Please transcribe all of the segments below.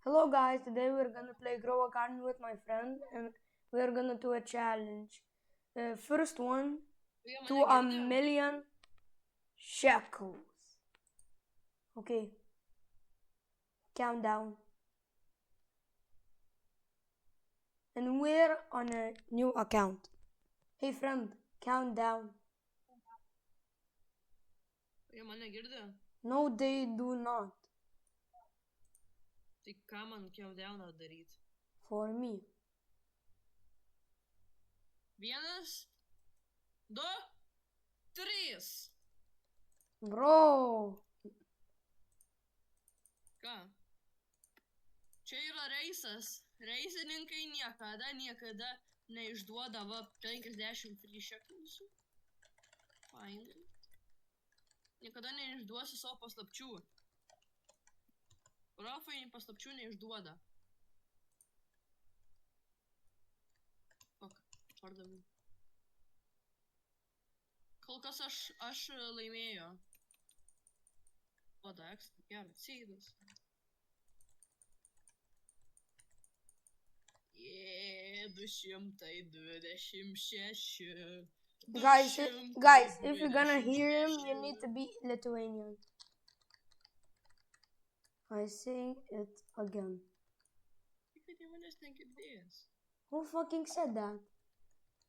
Hello guys, today we're gonna play Grow a Garden with my friend and we're gonna do a challenge. First one to a million shekels. Okay, countdown. And we're on a new account. Hey friend, countdown. Jie mane girdi? No, they do not. Tai ką man countdowną daryti? For me. 1, 2, 3. Bro. Ką? Čia yra reisas. Reisininkai niekada neišduoda 50 free šekelsų. Fainai. Niekada neišduosi savo paslapčių. Profai paslapčių neišduoda. Fuck, pardaviau. Kol kas aš laimėjo. O, daks, geras, sėdas. Jee, 226. Guys, if you're gonna hear him, you need to be Lithuanian. I say it again. Kad jie manęs negirdės. Who fucking said that?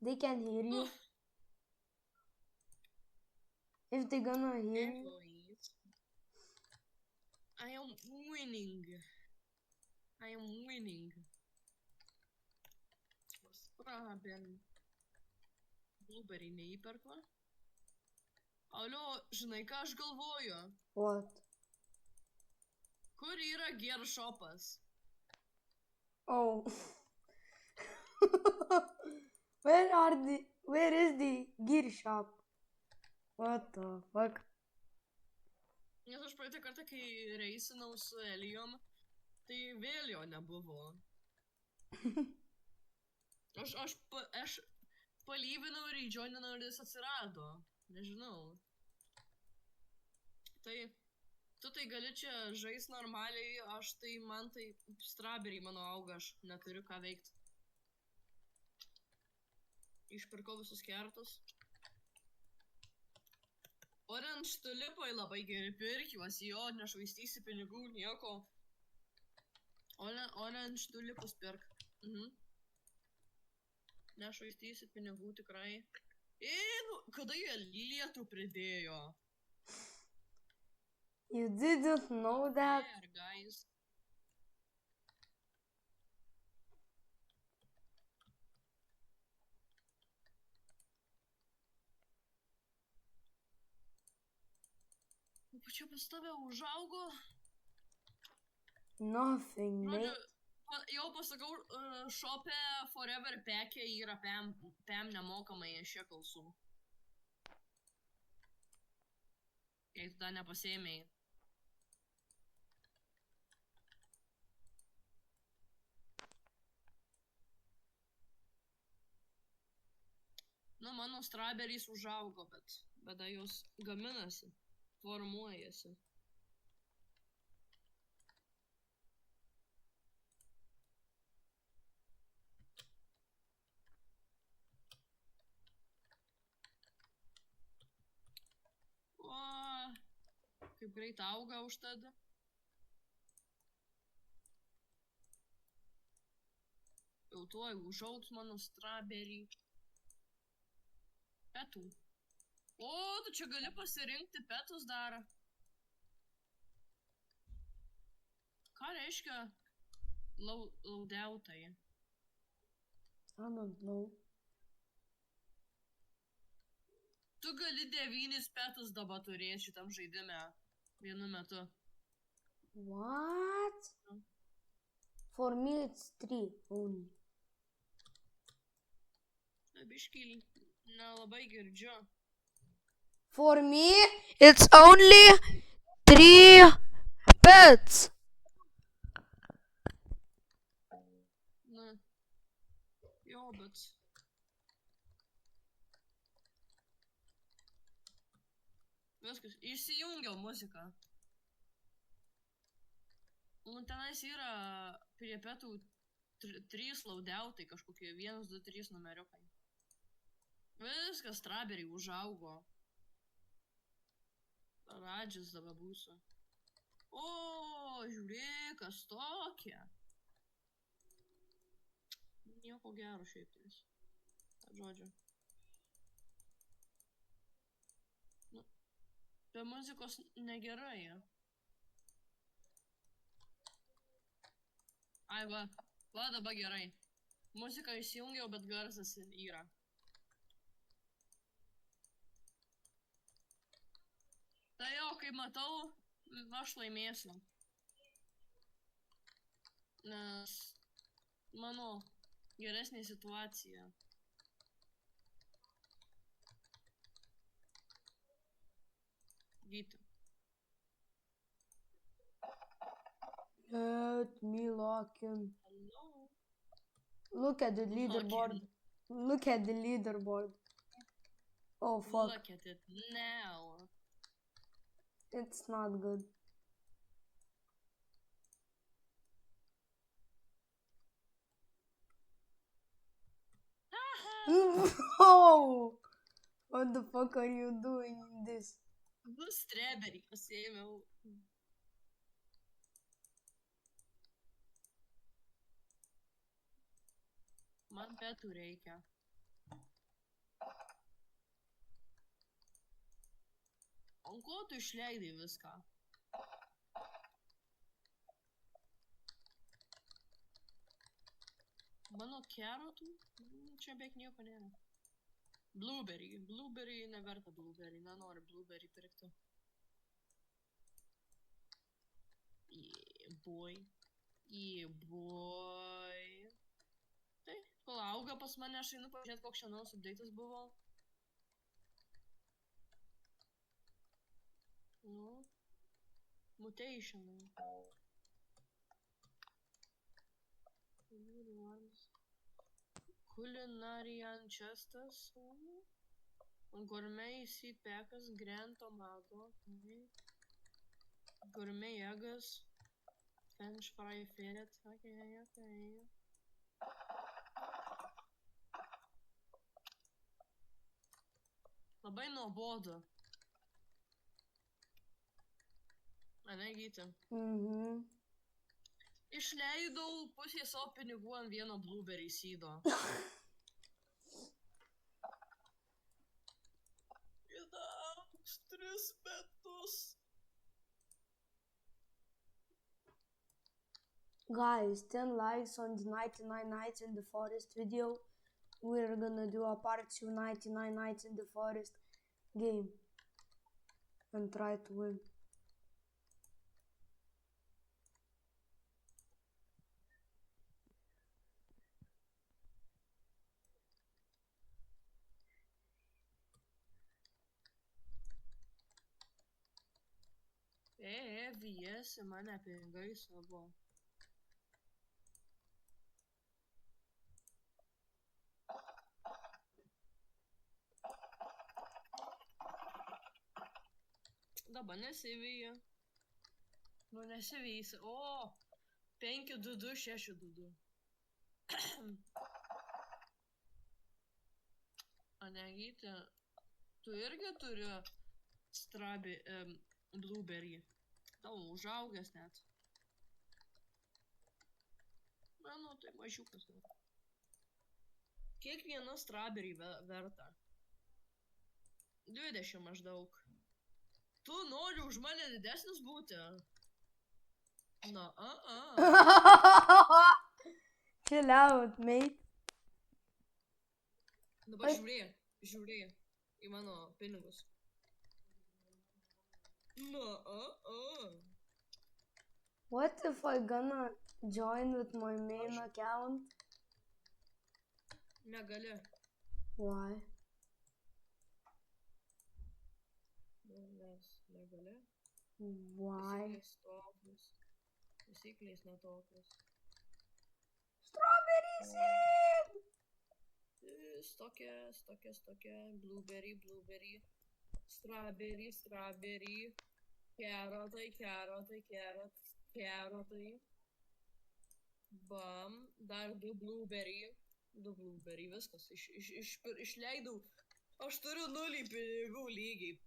They can't hear you. If they're gonna hear you. I am winning. Sprabėm. Blueberry neįperka. Alio, žinai ką aš galvoju? What? Kur yra gear shopas? Oh. Where is the gear shop? What the fuck? Nes aš praeitą kartą, kai reisinau su Elijom, tai vėl jo nebuvo. Aš palyvinau ir įdžioninau ir jis atsirado. Nežinau. Tai tu tai gali čia žaist normaliai, aš tai man tai strawberry mano auga, aš neturiu ką veikt. Išpirkau visus kertus. Orange tulipai labai geri, pirk juos, jo, nešvaistysi pinigų, nieko. Orange tulipus pirk. Nešvaistysi pinigų tikrai. Nu, kada jie lietų pridėjo? You didn't know that? There, guys. Čia pas tave užaugo? Nothing, mate. Jau pasakau, shop'e Forever Pack'e yra PM nemokamai šekelsų. Jei tu dar nepasėmėjai. Nu, mano strawberries užaugo, bet jos gaminasi, formuojasi. Kaip greit auga užtad. Jau tuoj užaugs mano strawberry. Petų. O, tu čia gali pasirinkti petus dar. Ką reiškia laudiautai? I don't know. Tu gali 9 petus dabar turėti šitam žaidime. Vienu metu. What? For me it's 3 only. Biškį nelabai girdžiu. For me it's only 3 pets. Na. Jo, bet... Viskas, išsijungiau muziką. Tenais yra prie pietų 3 laudiautai kažkokie 1, 2, 3 numeriukai. Viskas, strawberry užaugo. Radžis dabar būsiu. O, žiūrėk, kas tokia. Nieko gero šiaip tais. Žodžiu. Nu, be muzikos negerai. Ai, va dabar gerai. Muziką įsijungiau, bet garsas yra. Tai jo, kaip matau, aš laimėsiu. Nes mano geresnė situacija. Gyti. Let me lock in. Hello. Look at the leaderboard. Look at the leaderboard. Oh fuck. Look at it now. It's not good. No! What the fuck are you doing in this? Du strawberry pasiėmiau. Man pietų reikia. Ant ko tu išleidai viską? Mano kerotų? Čia beveik nieko nėra. Blueberry. Blueberry neverta blueberry. Nenori blueberry pirkti. Yeah, boy. Yeah, boy. Tai, kol auga pas mane, aš einu pažiūrėti, koks šiandienos update'as buvo. Nu, mutationai. Culinarian chestas. Gourmet seed packas, grand tomato. Gourmet eggas. French fry ferret. Okay. Labai nuobodu. Ane, Gyti? Išleidau pusę savo pinigų ant vieno blueberry seedo. Įdaugs 3 metus. Guys, 10 likes on the 99 nights in the forest video. We're gonna do a part 2 99 nights in the forest game. And try to win. Vijasi mane pinigai savo. Dabar nesivyja. Nu nesivysi. O, 5-2-2-6-2-2. Ane, Gyti, tu irgi turi blueberry. Tau užaugęs net. Nu, tai mažiukas. Kiek viena strawberry verta? 20 maždaug. Tu nori už mane didesnis būti? Na, Chill out, mate. Dabar žiūrėk į mano pinigus. Na, What if I gonna join with my main account? Negali. Why? Nes negali. Why? Taisyklės netokios. Strawberry seed! Tokia, blueberry. Strawberry. Carrot. Kerotai. Bam. Dar 2 blueberry. 2 blueberry, viskas. Išleidau. Aš turiu 0 pinigų lygiai.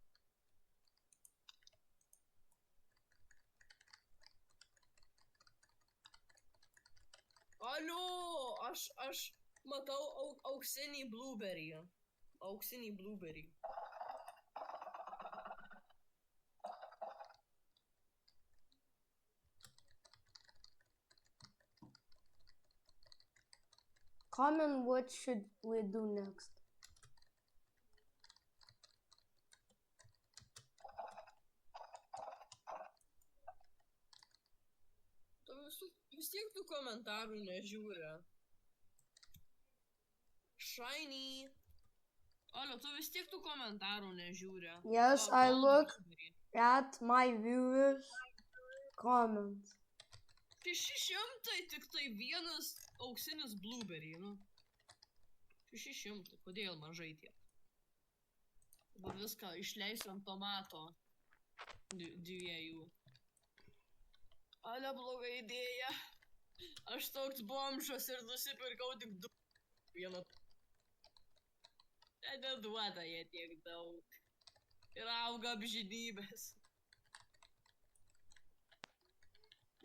Alio, aš matau auksinį blueberry. Auksinį blueberry. Comment what should we do next. Vis tiek tų komentarų nežiūri. Shiny. Alio, tu vis tiek tų komentarų nežiūri. Yes, I look at my viewers' comments. 600 tik tai vienas auksinis blueberry, nu. 600, kodėl mažai tiek? Dabar viską išleisiu ant tomato. 2. Ale bloga idėja. Aš toks bomžas ir nusipirkau tik 2. Vieną. Neduoda jie tiek daug. Ir auga amžinybės.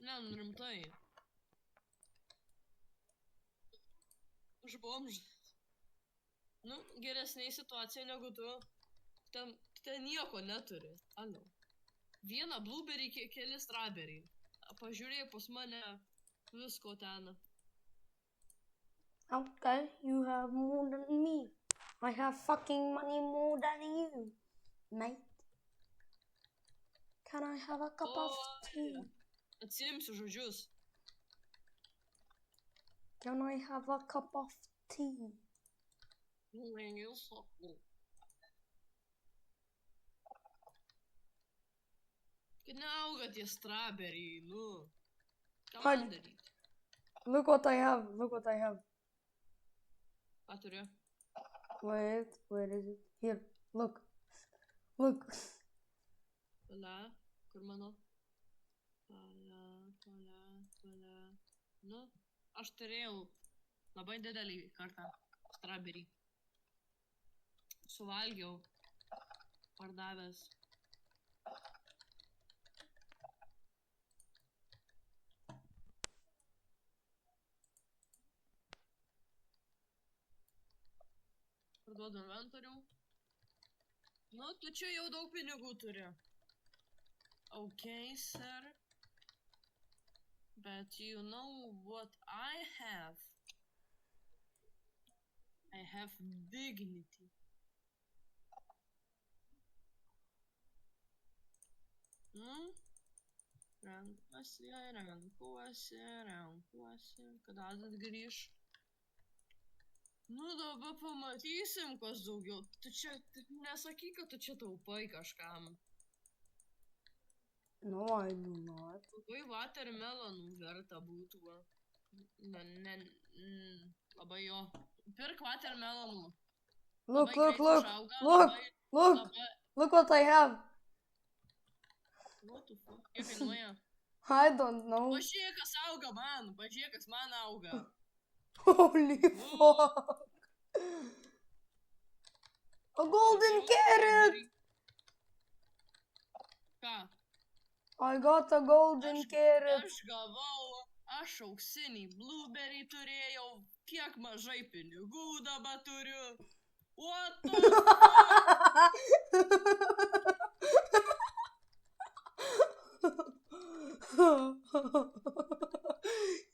Ne, rimtai. Aš bomžas. Nu, geresnė situacija negu tu. Ten nieko neturi. Alio. 1 blueberry, keli strawberry. Pažiūrėjau pas mane visko ten. Okay, you have more than me. I have fucking money more than you, mate. Can I have a cup of tea? Atsiimsiu žodžius. Can I have a cup of tea? Nesakau. Kad neauga tie strawberry, nu. Ką man daryti? Look what I have, look what I have. Ką turiu? Wait, where is it? Here, look. Look. Pala, kur mano? Pala. Nu, aš turėjau labai didelį kartą strawberry. Suvalgiau. Pardavęs. Parduodu inventorių. Nu, tu čia jau daug pinigų turi. Okay, sir. But you know what I have? I have dignity. Nu? Renkuosi. Kada atgrįš? Nu, dabar pamatysim, kas daugiau. Tu čia, nesakyk, kad tu čia taupai kažkam. No, I do not. Labai watermelonų verta būtų. Labai jo. Pirk watermelonų. Look, look what I have. What the fuck? Kiek kainuoja? I don't know. Pažiūrėk, kas auga man. Pažiūrėk, kas man auga. Holy fuck. A golden carrot. Ką? I got a golden carrot. Aš gavau, aš auksinį blueberry turėjau, kiek mažai pinigų dabar turiu. What the fuck?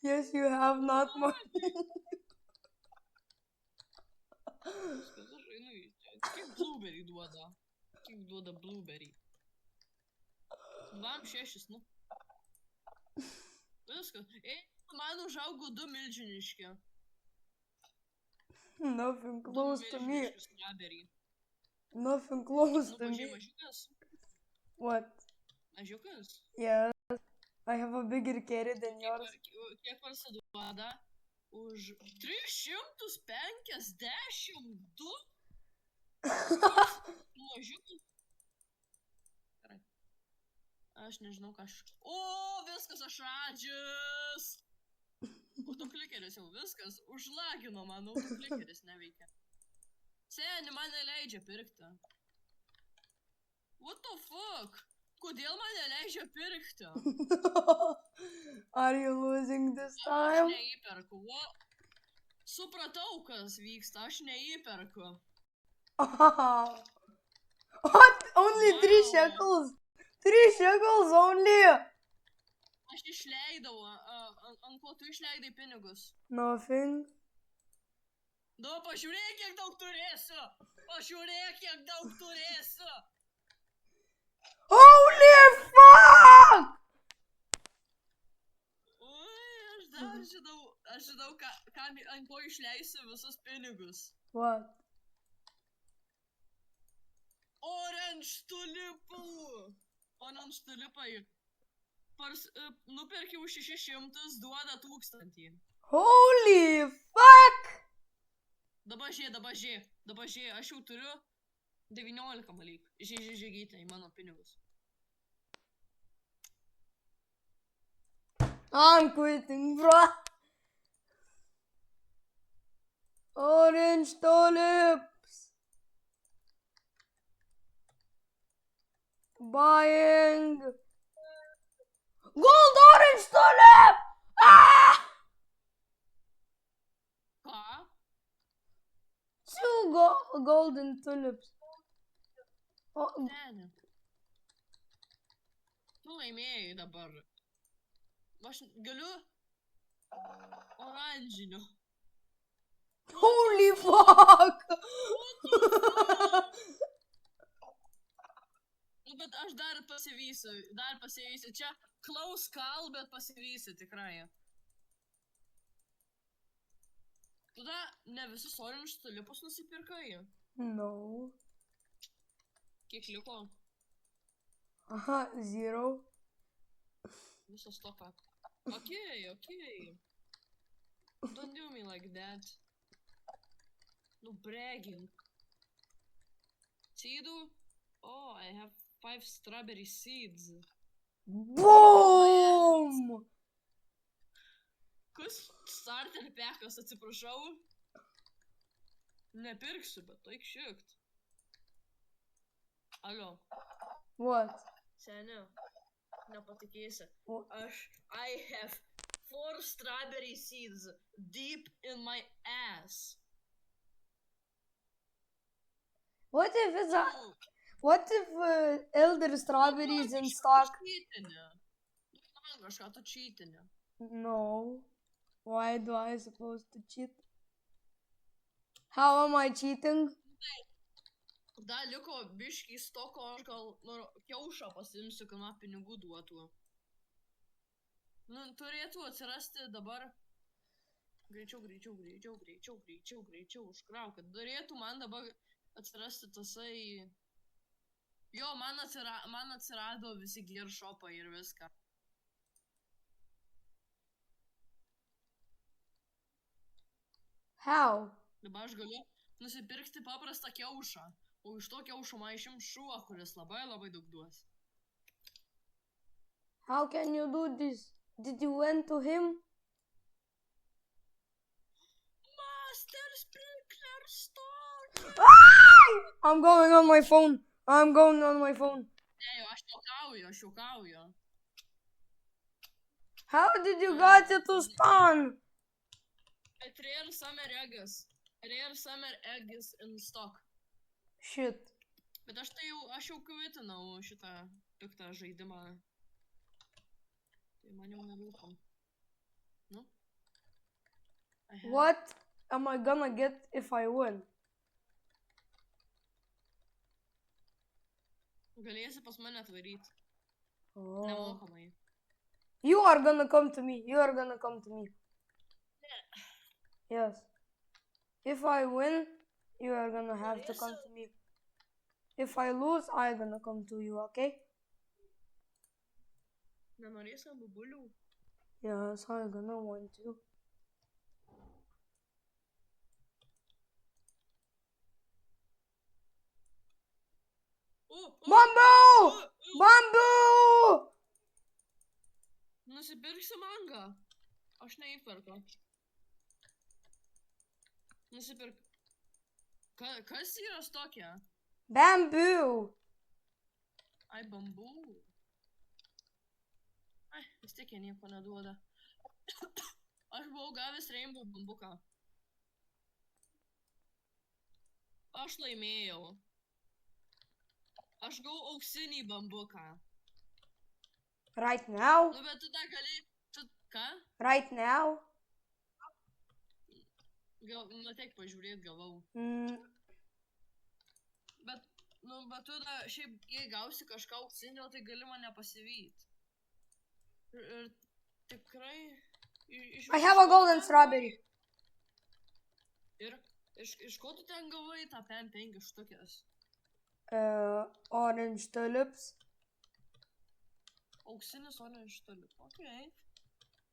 Yes, you have not money. Kiek blueberry duoda? Kiek duoda blueberry? 2,6, nu. Viskas. Man užaugo 2 milžiniški. Nothing close to me. Strawberry. Nothing close to me. Mažiukas? What? Mažiukas? Yes. I have a bigger carrot than yours. Kiek parsiduoda? Už 352? Mažiukas? Gerai. Aš nežinau, ką aš... O, viskas, aš radžius! Autoklikeris jau viskas. Užlagino man, autoklikeris neveikia. Seni, man neleidžia pirkti. What the fuck? Kodėl man neleidžia pirkti? Are you losing this Aš time? neįperku. Supratau, kas vyksta. Aš neįperku. What? Only 3 Wow. shekels? 3 shekels only? Aš išleidau. Ant ko tu išleidai pinigus? Nothing. Nu, pažiūrėk, kiek daug turėsiu. Pažiūrėk, kiek daug turėsiu. Holy fuck! Oi, aš žinau, ant ko išleisiu visus pinigus. What? Orange tulipų. Orange tulipai. Nuperki už 600, duoda 1000. Holy fuck! Dabar žiūrėk, aš jau turiu 19 malyk. Žiūrėkite į mano pinigus. I'm quitting, bro. Orange tulips. Buying. Gold orange tulip! Ah! Ką? 2 golden tulips. Oh, Seni. Tu laimėjai dabar. Aš galiu oranžinių. holy fuck! Nu, bet aš dar pasivysiu. Čia close call, bet pasivysiu tikrai. Tada ne visus orange tulipus nusipirkai. No. Kiek liko? Aha, 0. Visą stoką. Okay. Don't do me like that. No bragging. Seedų? Oh, I have 5 strawberry seeds. Boom! Kas starter packas, atsiprašau? Nepirksiu, bet taik šikt. Alio. What? Seni, nepatikėsi. I have 4 strawberry seeds deep in my ass. What if it's a... What if elder strawberries in stock? Kažką tu cheatini. No. Why do I supposed to cheat? How am I cheating? Da liko biškį stoko, aš gal kiaušą pasimsiu, kad man pinigų duotų. Nu, turėtų atsirasti dabar. Greičiau, užkrauk, kad turėtų man dabar atsirasti tasai... Jo, man atsirado visi gear shopai ir viską. How? Dabar aš galiu nusipirkti paprastą kiaušą. O iš to kiaušo man išims šuo, kuris labai daug duos. How can you do this? Did you went to him? Master Sprinkler Store! I'm going on my phone. Ne, aš juokauju. How did you get it to spawn? Rare summer eggs in stock. Shit. Bet aš jau kvitinau šitą piktą žaidimą. Tai man jau nerūpam. Nu? What am I gonna get if I win? Galėsi pas mane atvaryti. Oh. Nemokamai. You are gonna come to me. Yes. If I win, you are gonna have to come to me. If I lose, I'm gonna come to you, okay? Nenorėsi bubulių? Yes, I'm gonna want to. Bamboo! Nusipirksi mangą. Aš neįperku. Nusipirk. Kas yra tokia? Bamboo. Ai, bambų. Ai, vis tiek jie nieko neduoda. Aš buvau gavęs rainbow bambuką. Aš laimėjau. Aš gavau auksinį bambuką. Right now? Nu, bet tu dar gali... Ką? Right now? Ateik pažiūrėt gavau. Bet tu da, šiaip, jei gausi kažką auksinio, tai gali mane pasivyt. Ir tikrai... I have a golden strawberry. Ir iš ko tu ten gavai tą 5 štukės? Orange tulips. Auksinis orange tulip. Okay.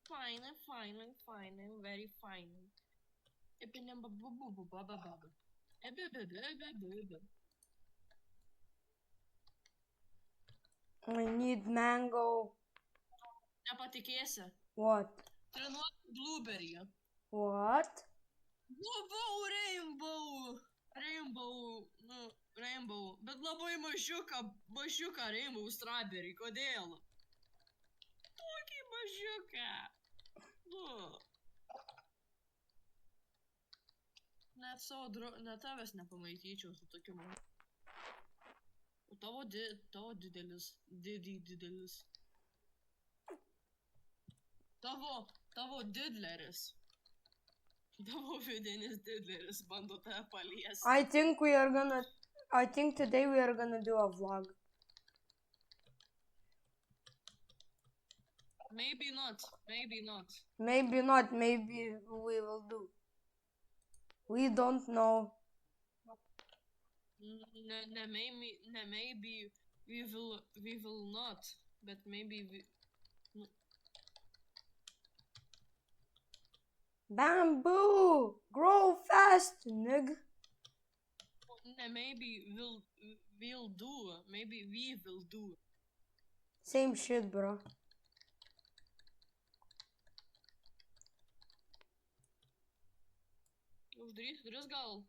Fine. Very fine. I need mango. Nepatikėsi. What? Trinuot blueberry. What? Gavau rainbow. Bet labai mažiuką rainbow strawberry. Kodėl? Tokį mažiuką. Net tavęs nepamaityčiau su tokiu man. O tavo didelis. Tavo didleris. Tavo vidinis didleris bando tave paliesti. I think today we are gonna do a vlog. Maybe not. Maybe we will do. We don't know. Maybe we will not. But maybe we... Bamboo! Grow fast, nigga. Maybe we'll do. Maybe we will do. Same shit, bro. Uždaryt duris gal?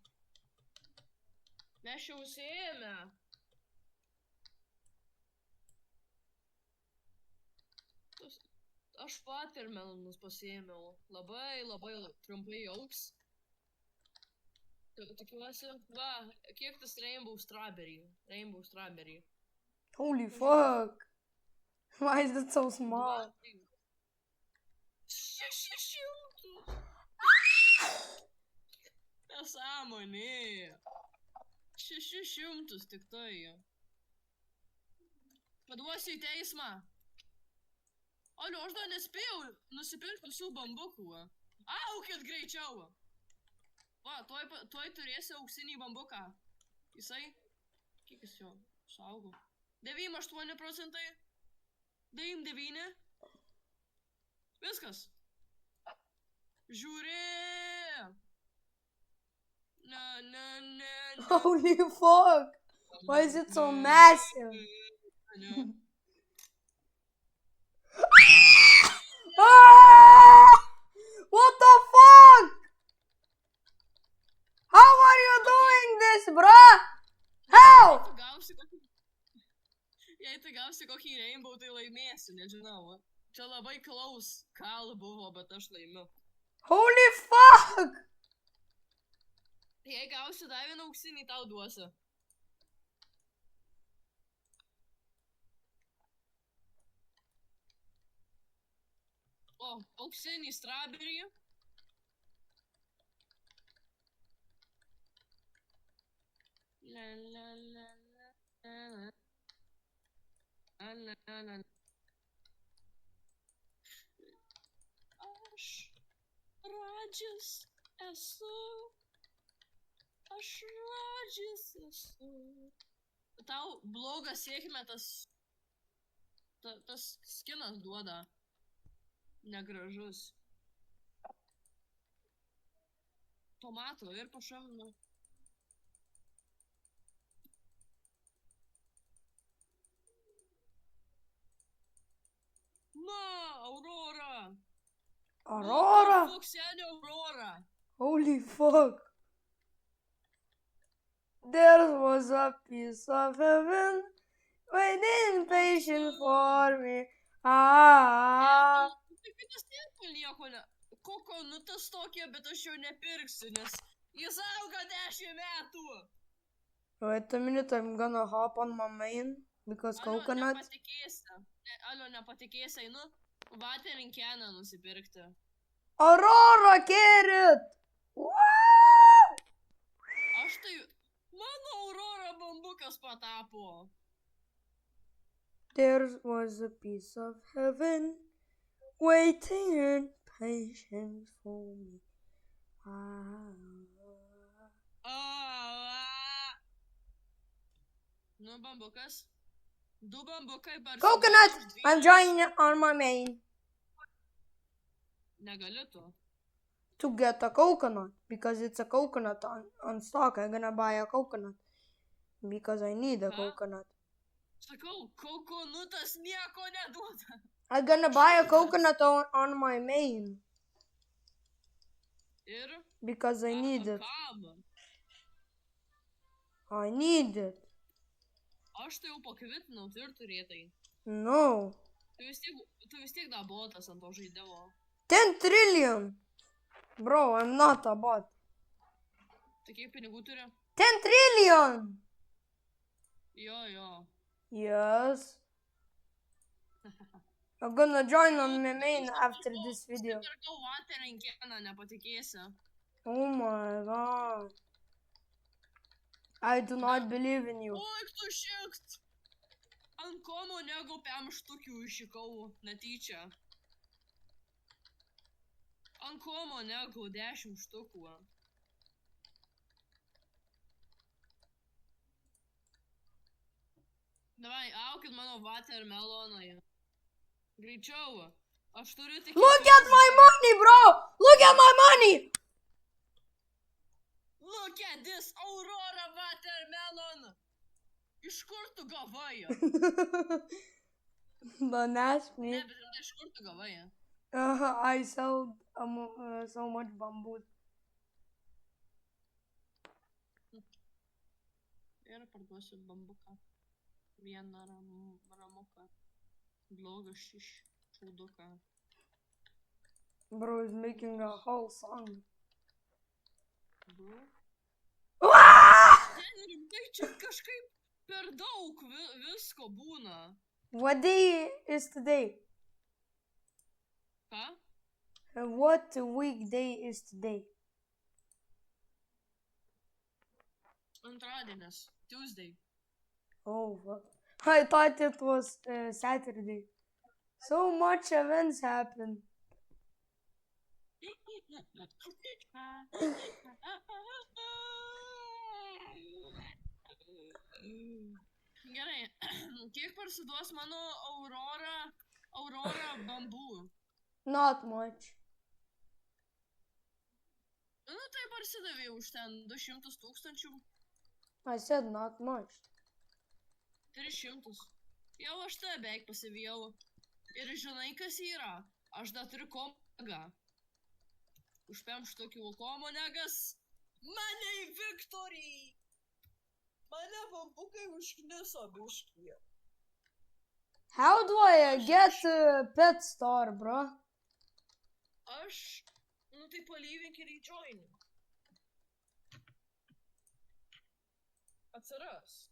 Mes jau užsiėmę. Aš watermelonus pasiėmiau. Labai trumpai augs. Tikiuosi, va, kiek tas rainbow strawberry. Holy fuck. Why is it so small? 600. Nesąmonė. 600 tik tai. Paduosiu į teismą. Alio, aš dar nespėjau nusipirkti visų bambukų. Aukit greičiau. Va, tuoj turėsi auksinį bambuką. Jisai, kiek jis jo saugo? 98%. 99%. Viskas. Žiūrė. Holy fuck. Why is it so massive? What the fuck? How are you doing this, bruh? How? Jei tu gausi kokį rainbow, tai laimėsiu, nežinau. Čia labai close call buvo, bet aš laimiu. Holy fuck! Jei gausi dar vieną auksinį, tau duosiu. O, auksinį strawberry. Aš radžis esu. Tau blogą sėkmę tas skinas duoda. Negražus. Tomato ir pašaunu. Na, Aurora. Aurora? Fuck, senior Aurora. Holy fuck. There was a piece of heaven waiting patient for me. Ah. Tai kitas tiek nieko ne. Kokonutas tokie, bet aš jo nepirksiu, nes jis auga 10 metų. Wait a minute, I'm gonna hop on my main because coconut. Alio, nepatikėsi, einu vaterinkeną nusipirkti. Aurora, carrot! Wow! Aš tai... Mano Aurora bambukas patapo. There was a piece of heaven waiting in patience for me. Nu, bambukas. 2 bambukai per... Coconut! I'm joining on my main. Negali tu. To get a coconut because it's a coconut on stock. I'm gonna buy a coconut because I need a coconut. Sakau, kokonutas nieko neduoda. I'm gonna buy a coconut on my main Ir? because I need it. Kam? I need it. Aš tai jau pakvitinau, tai ir turėtai. No. Tu vis tiek dabotas ant to žaidimo. 10 trillion! Bro, I'm not a bot. Tai kiek pinigų turi? 10 trillion! Jo. Yes. I'm gonna join on my main after this video. Nusipirkau vaterinkeną, nepatikėsi. Oh my god. I do not believe in you. Oi, tu šikt! Ant komo negu 5 štukių iššikau netyčia. Ant komo negu 10 štukų. Davai, aukit mano watermelonai. Greičiau. Aš turiu tik... Look at my money, bro! Look at my money! Look at this Aurora watermelon! Iš kur tu gavai? Don't ask me. Ne, bet iš kur tu gavai? I sold so much bamboo. Ir parduosiu bambuką. Vieną ramuką. Blogą šauduką. Bro is making a whole song. Bro? Ah! Ten rimtai čia kažkaip per daug visko būna. What day is today? Ką? What weekday is today? Antradienis. Tuesday. Oh, fuck. I thought it was Saturday. So much events happen. Gerai, kiek parsiduos mano Aurora bambų? Not much. Nu tai parsidavė už ten 200 tūkstančių. I said not much. 300. Jau aš tai beveik pasivėjau. Ir žinai, kas yra? Aš dar turiu komagą. Už 5 štukių komonegas. Mane į Viktorį! Mane bambukai užkniso biškį. How do I get pet store, bro? Aš... Nu tai palyvink ir rejoin. Atsiras.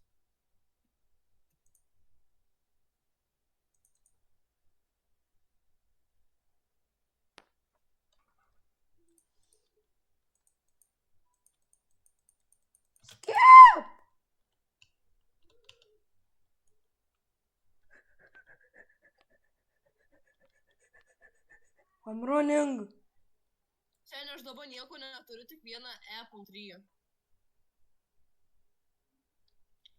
Skip! I'm running. Seniai, aš dabar nieko neturiu, tik vieną Apple 3.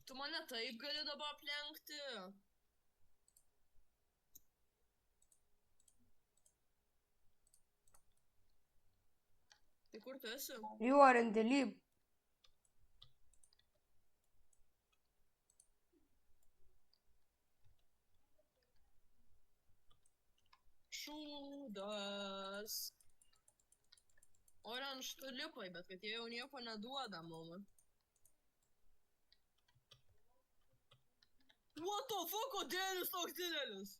Tu mane taip gali dabar aplenkti. Tai kur tu esi? You are in the lead. Judas. Orange tulipai, bet kad jie jau nieko neduoda mum. What the fuck, kodėl jis toks didelis?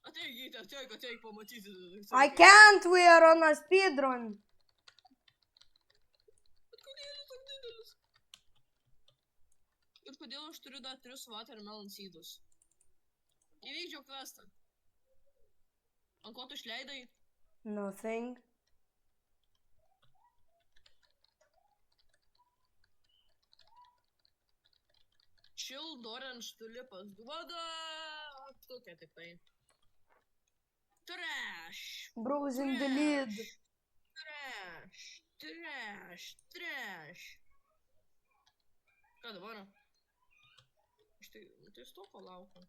Ateikite, ateik, pamatyti. I can't, we are on a speedrun. Bet kodėl jis toks didelis? Ir kodėl aš turiu dar 3 watermelon seedus? Įvykdžiau questą. Ant ko tu išleidai? Nothing. Chilled orange tulipas duoda... Tokia tik tai. Trash. Bros in the lead. Trash. Ką dabar? Aš tai stoko laukiu.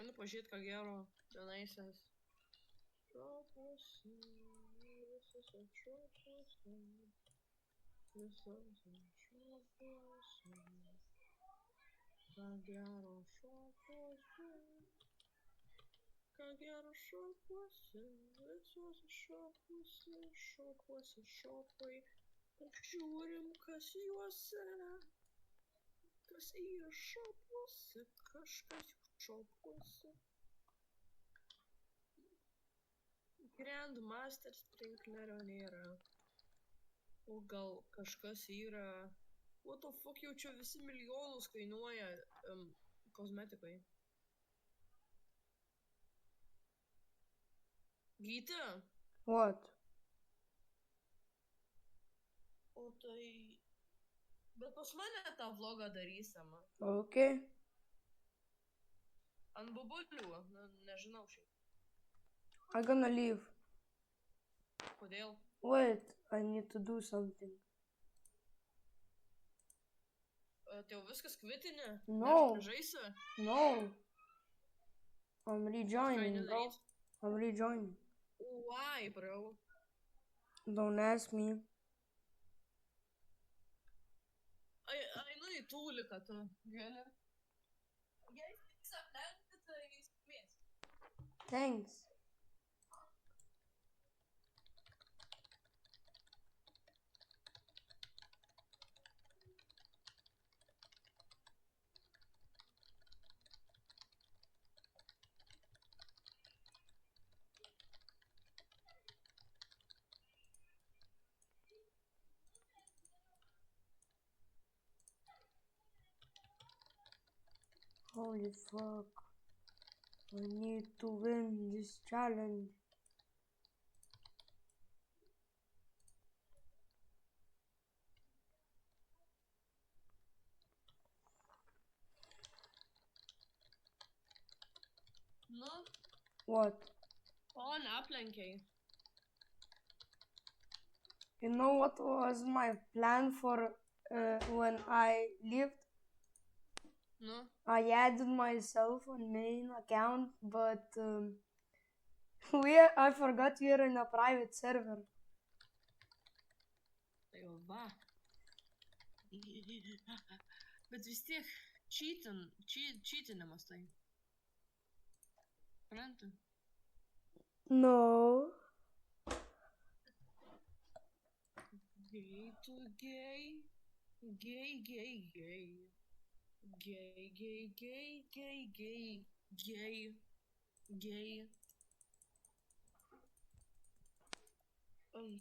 Einu pažiūrėt, ką gero tenaisės. Šokuose. Ką gero šokuose. Visuose šokuose. Žiūrim, kas juose. Kas yra šokuose. Kažkas šokuose. Grandmaster sprinklerio nėra. O gal kažkas yra... What the fuck, jau čia visi milijonus kainuoja kosmetikai. Gytė? What? O tai... Bet pas mane tą vlogą darysama. Okay. Ant bubulių, nežinau šiaip. I'm gonna leave. Kodėl? Wait, I need to do something. Tai jau viskas kvitinė? No. Žaisi? No. I'm rejoining, bro. I'm rejoining. Why, bro? Don't ask me. Einu į tūliką, tu gali. Jei tiks aplenkti, tai sėkmės. Thanks. Holy fuck. I need to win this challenge. Nu? What? O, neaplenkiai. You know what was my plan for when I lived? Nu? I added myself on main account, but I forgot we are in a private server. Tai jau va. Bet vis tiek cheatinimas tai. Supranti? No. Gay to gay. Gay.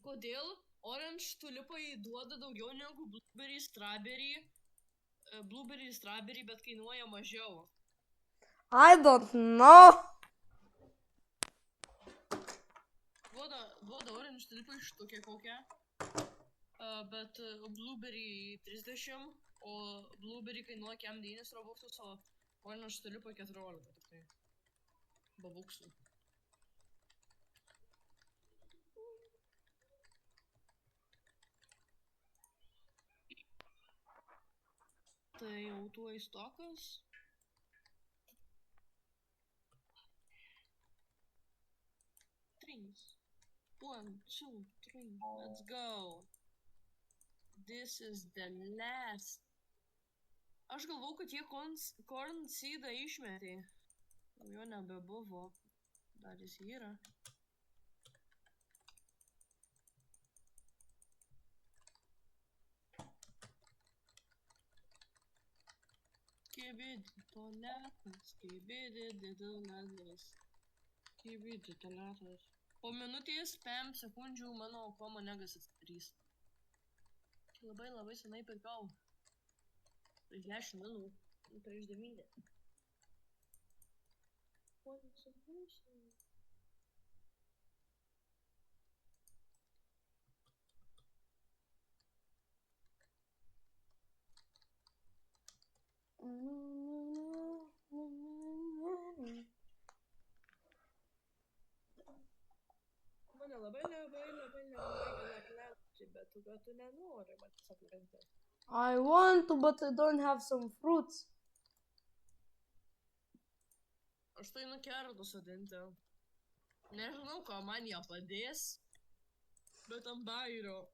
Kodėl orange tulipai duoda daugiau negu blueberry, strawberry, bet kainuoja mažiau? I don't know. Duoda orange tulipai štukę kokią, bet blueberry 30, o blueberry kainuoja kem 9 robuxus, o orange tulipai 14 tik tai. Babuksų. Tai jau tuo įstokas. Trys. 1, 2, 3. Let's go. This is the last. Aš galvau, kad jie corn seedą išmetė. Jo nebebuvo. Dar jis yra. Kibidi tualetas, kibidi diduletas, kibidi tualetas. Po minutės 5 sekundžių mano koma negas atsidarys. Labai senai pirkau. Prieš 10 minutų. Prieš 9. Ko nesupūsiu? Mane labai gana aplenkti, bet tu nenori manęs aplenkti. I want to, but I don't have some fruits. Aš tai nukerdu sodinti. Nežinau, ko man jie padės, bet ant bairio.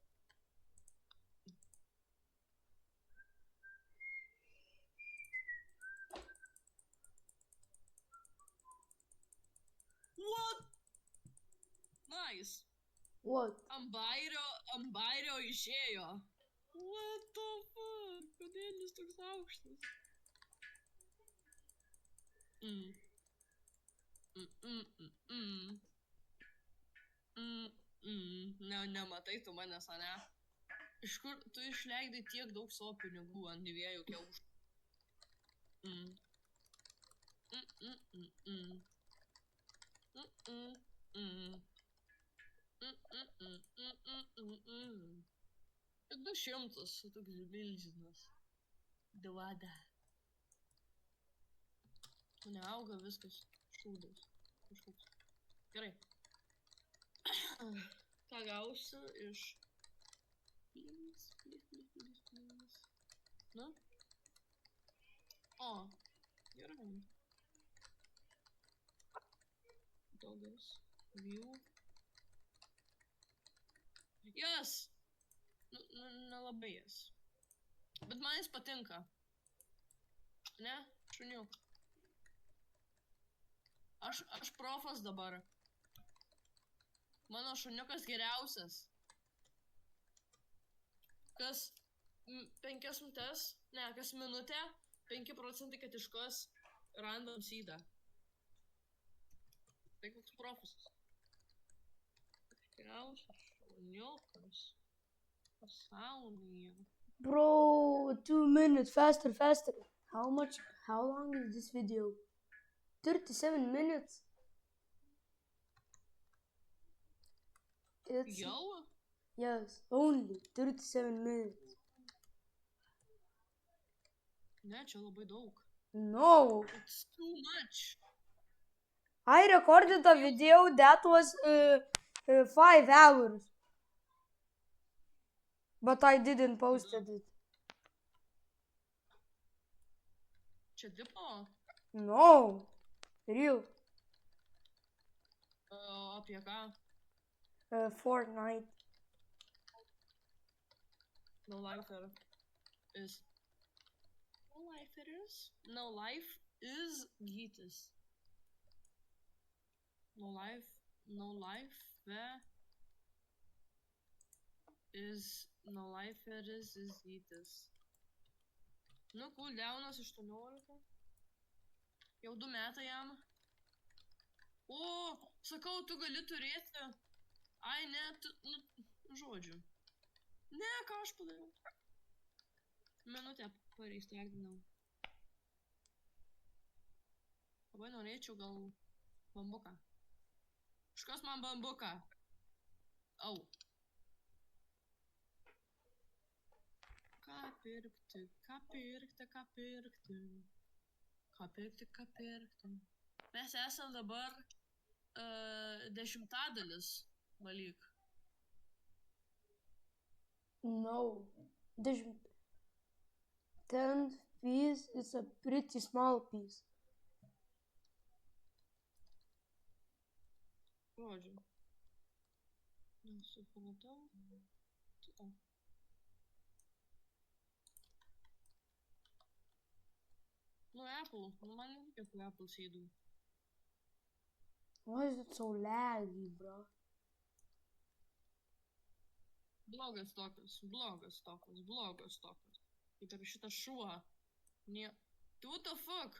What? Nice. What? Ant bairio išėjo. What the fuck? Kodėl jis toks aukštas? Nematai tu manęs, ane? Iš kur tu išleidai tiek daug savo pinigų ant 2 kiaušų? Tik 200, toks milžinas. Duoda. Neauga viskas šūdas. Kažkoks. Gerai. Ką gausiu iš... Please. Nu? O, gerai. Dogas. View. Yes! Nelabai jas. Bet man jis patinka. Ne? Šuniuk. Aš profas dabar. Mano šuniukas geriausias. Kas 5 minutės, ne, kas minutę, 5% kad iškos random seedą. Tai koks profesas. Geriausias šuniukas pasaulyje. Bro, 2 minutes, faster. How long is this video? 37 minutes. It's... Jau? Yes, only 37 minutes. Ne, čia labai daug. No. It's too much. I recorded a video that was 5 hours. But I didn't post it. Čia tipo? No. Real. Apie ką? Fortnite. No life is... No life it is? No life is Gytis. No life it is Gytis. Nu, cooldownas 18. Jau 2 metai jam. O, sakau, tu gali turėti. Ai, ne, tu, žodžiu. Ne, ką aš padariau. Minutę pareistardinau. Labai norėčiau gal bambuką. Kažkas man bambuką. Au. Ką pirkti. Mes esam dabar 10 valyk. No. 10 piece is a pretty small piece. Žodžiu. Nesupratau. Nu, Apple. Nu, man nereikia tų Apple seedų. Why is it so laggy, bro? Blogas tokas. Kaip ir šitas šuo. What the fuck?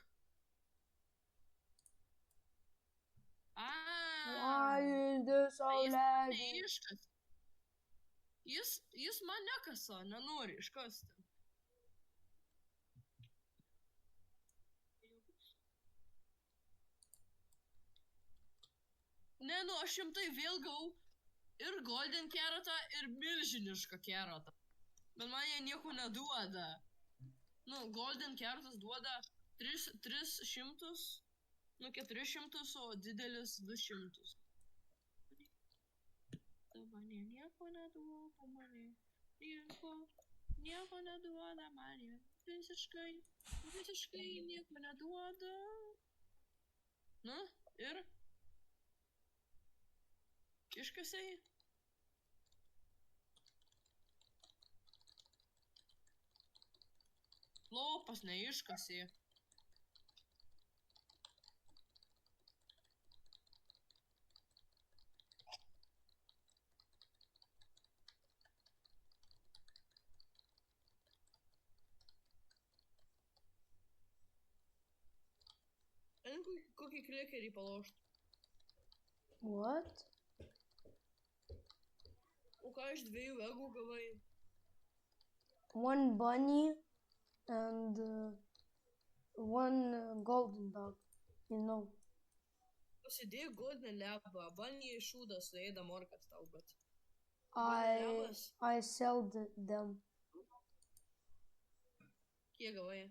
Why is this so laggy? Neiškas. Jis man nekasa, nenori iškasti. Ne, nu aš šimtai vėl gavau ir golden keratą, ir milžinišką keratą. Bet man jie nieko neduoda. Nu, golden keratas duoda 300, nu 400, o didelis 200. Mane nieko neduoda, nieko neduoda man. Visiškai nieko neduoda. Nu, ir? Iškasiai? Lopas neiškasiai. Kokį krekerį palaužt? What? O ką iš 2 egų gavai? 1 bunny and 1 golden dog, you know. Pasidėjau golden lebą, bunny šūdas suėda morkas tau, bet... I sold them. Kiek gavai?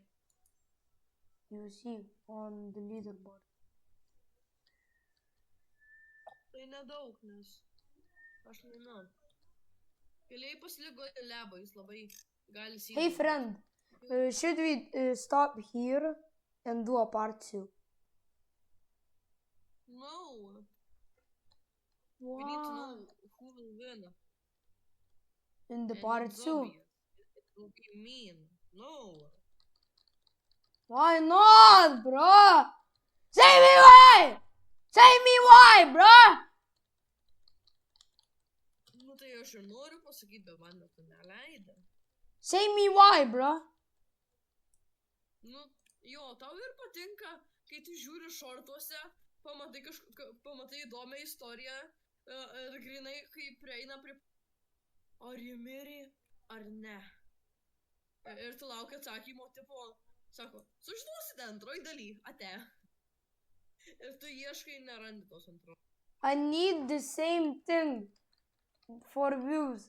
You see on the leaderboard. Tai nedaug, nes aš nežinau. Galėjai pasiliko lebą, jis labai gali sėdėti. Hey friend, should we stop here and do a part 2? No. Why? We need to know who will win. In the And part it's 2? obvious. It will be mean. No. Why not, bro? Say me why! Say me why, bro! Nu tai aš ir noriu pasakyti, bet man tu neleidai. Say me why, bro? Nu, jo, tau ir patinka, kai tu žiūri šortuose, pamatai įdomią istoriją ir grinai, kai prieina prie... Ar jie mirė, ar ne? Ir tu lauki atsakymo, tipo, sako, sužinosite antroj daly, ate. Ir tu ieškai nerandi tos antros. I need the same thing for views.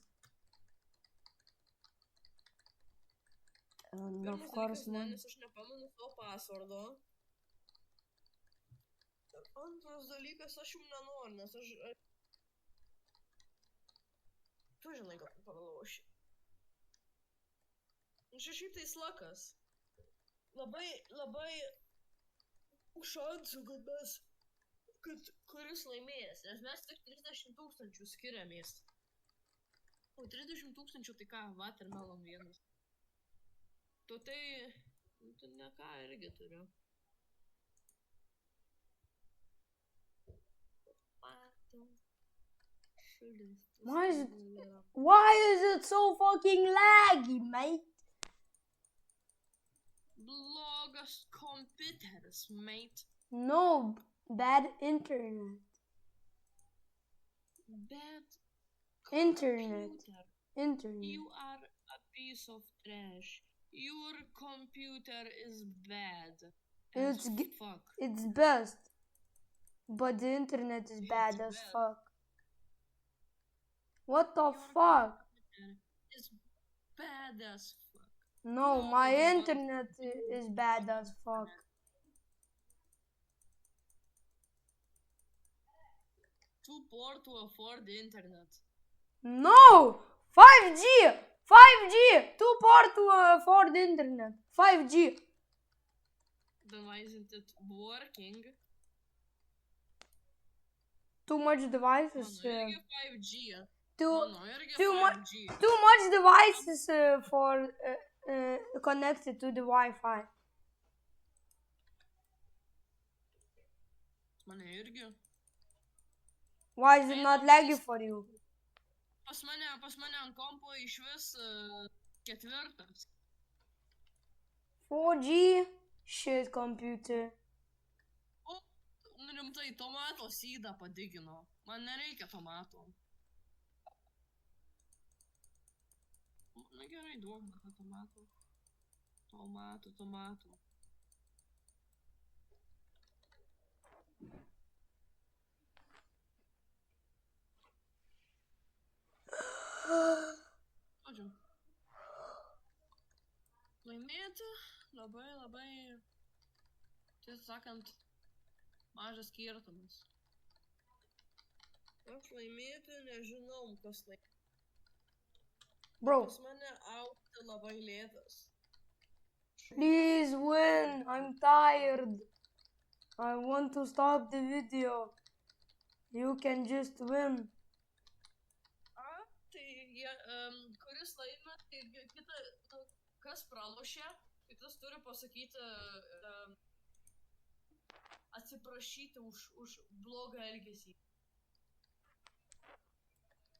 And of Pirmas course, dalykas, ne, man. nes aš nepamenu to pasvardo. Antras dalykas, aš jums nenoriu, nes aš... Tu žinai, kad tu paraloši. Aš šiaip tai slakas. Labai šansų, kad kuris laimėjęs, nes mes tik 30 000 skiriamės. O 30 000 tai ką, Watermelon vienas. Tu tai ne ką irgi turiu. Why is it so fucking laggy, mate? Blogas kompiuteris, mate. No, bad internet. Bad Internet. computer. Internet. You are a piece of trash. Your computer is bad. It's As g- fuck. It's best. But the internet is bad as bad. fuck. What the Your fuck? computer is bad as fuck. No, No, my but the internet is bad as fuck. Too poor to afford the internet. No! 5G! 5G! Too poor to afford the internet. 5G. Then why isn't it working? Too much devices. Mano irgi 5G. Too Mano irgi too mu- 5G. too much devices for connected to the Wi-Fi. Mane irgi. Why is it not laggy for you? Pas mane ant kompo iš vis 4. 4G? Shit computer. O, rimtai, tomato sydą padigino. Man nereikia tomato. Na gerai, duok man tomato. Tomato. Žodžiu. Laimėti labai, tiesą sakant, mažas skirtumas. Aš laimėti nežinau, kas laimėti. Bro, Pas mane aukti labai lėtas. please win. I'm tired. I want to stop the video. You can just win. Tai kuris laimė, tai kita, kas pralošė, kitas turi pasakyti, atsiprašyti už blogą elgesį.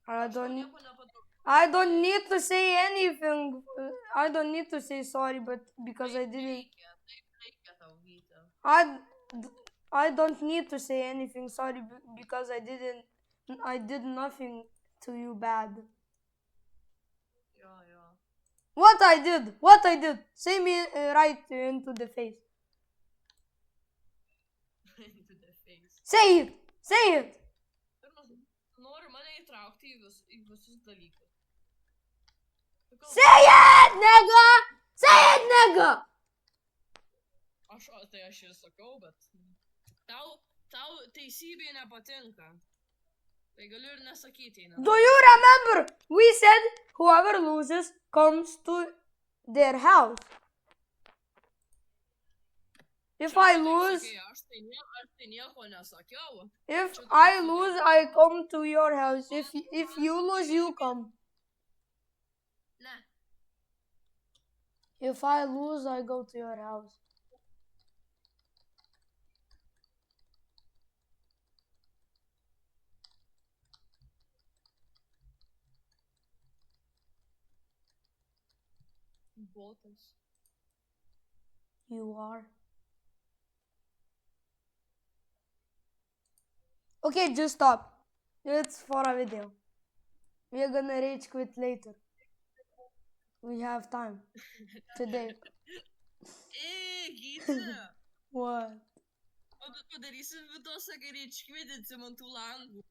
I don't need to say anything. I don't need to say sorry, but because I didn't. Reikia tau, Vyta. I don't need to say anything sorry because I did nothing to you bad. Jo. What I did? Say me right into the face. Into the face. Say it. Pirmas, nori mane įtraukti į visus dalykus. Say it, nigga! Say it, nigga! Tai aš ir sakau, bet tau teisybė nepatinka. Tai galiu ir nesakyti. Do you remember? We said whoever loses comes to their house. If I lose, Aš tai nieko nesakiau. if I lose, I come to your house. If you lose, you come. Ne. If I lose, I go to your house. Botas. You are. Okay, just stop. It's for a video. We're gonna rage quit later. We have time. Today. Gyta. What? Padarysim vidosą, kai reičkvidinsim ant tų langų.